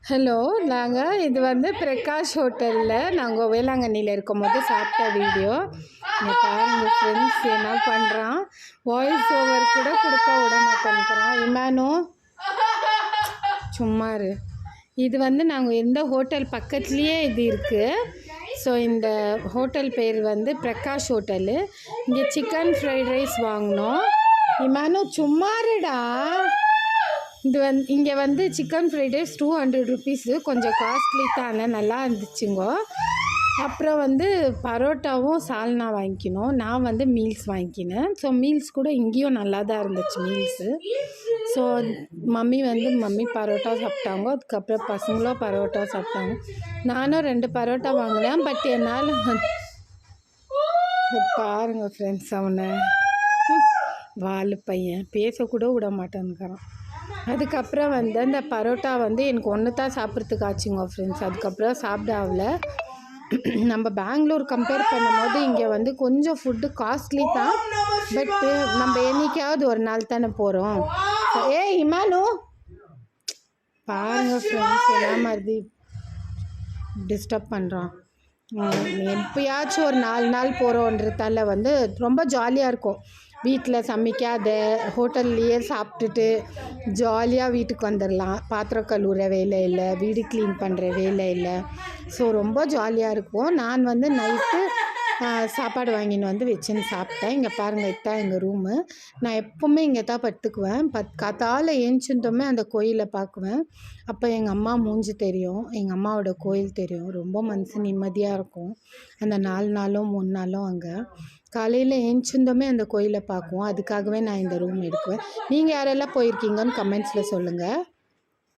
Hello, நாங்கள் இது வந்து பிரகாஷ் ஹோட்டலில் நாங்கள் வேளாங்கண்ணியில் இருக்கும்போது சாப்பிட்ட வீடியோ. இங்கே பாருங்கள் ஃப்ரெண்ட்ஸ், என்ன பண்ணுறான், வாய்ஸ் ஓவர் கூட கொடுக்க விட மாட்டேங்கிறான். இமானோ சும்மாரு. இது வந்து நாங்கள் எந்த ஹோட்டல் பக்கத்துலேயே இது இருக்குது. ஸோ இந்த ஹோட்டல் பேர் வந்து பிரகாஷ் ஹோட்டலு. இங்கே சிக்கன் ஃப்ரைட் ரைஸ் வாங்கினோம். இமானோ சும்மாருடா. இது இங்கே வந்து சிக்கன் ஃப்ரைட் ரைஸ் 200 ருபீஸு, கொஞ்சம் காஸ்ட்லி தானே, நல்லா இருந்துச்சுங்கோ. அப்புறம் வந்து பரோட்டாவும் சால்னா வாங்கிக்கணும். நான் வந்து மீல்ஸ் வாங்கிக்கினேன். ஸோ மீல்ஸ் கூட இங்கேயும் நல்லா தான் இருந்துச்சு மீல்ஸு. ஸோ மம்மி பரோட்டா சாப்பிட்டாங்க. அதுக்கப்புறம் பசங்களும் பரோட்டா சாப்பிட்டாங்க. நானும் 2 பரோட்டா வாங்கினேன். பட் என்னால் பாருங்கள் ஃப்ரெண்ட்ஸ், அவனை வாலு பையன் பேசக்கூட விட மாட்டேன்னுக்கிறான். அதுக்கப்புறம் வந்து அந்த பரோட்டா வந்து எனக்கு ஒன்று தான் சாப்பிட்றதுக்கு ஆச்சுங்க ஃப்ரெண்ட்ஸ். அதுக்கப்புறம் சாப்பிட ஆகல. நம்ம பெங்களூர் கம்பேர் பண்ணும்போது இங்கே வந்து கொஞ்சம் ஃபுட்டு காஸ்ட்லி தான். பட்டு நம்ம என்றைக்காவது ஒரு நாள் தானே போகிறோம். இமானு பாருங்கள் ஃப்ரெண்ட்ஸ், என்ன மாதிரி டிஸ்டர்ப் பண்ணுறான். எப்பயாச்சும் ஒரு 4 நாள் போகிறோன்றதால வந்து ரொம்ப ஜாலியாக இருக்கும். வீட்டில் சமைக்காத ஹோட்டல்லையே சாப்பிட்டுட்டு ஜாலியாக வீட்டுக்கு வந்துடலாம். பாத்திரம் கழுவுற வேலை இல்லை, வீடு க்ளீன் பண்ணுற வேலை இல்லை. ஸோ ரொம்ப ஜாலியாக இருக்கும். நான் வந்து நைட்டு சாப்பாடு வாங்கின்னு வந்து வச்சுன்னு சாப்பிட்டேன். இங்கே பாருங்கள், இதுதான் எங்கள் ரூமு. நான் எப்போவுமே இங்கே தான் படுத்துக்குவேன். காத்தால் ஏஞ்சிருந்தோமே அந்த கோயிலை பார்க்குவேன். அப்போ எங்கள் அம்மா மூஞ்சி தெரியும், எங்கள் அம்மாவோட கோயில் தெரியும். ரொம்ப மனசு நிம்மதியாக இருக்கும். அந்த 4 நாளும் 3 நாளும் அங்கே காலையில் ஏஞ்சிருந்தோமே அந்த கோயிலை பார்க்குவோம். அதுக்காகவே நான் இந்த ரூம் எடுக்குவேன். நீங்கள் யாரெல்லாம் போயிருக்கீங்கன்னு கமெண்ட்ஸில் சொல்லுங்கள்.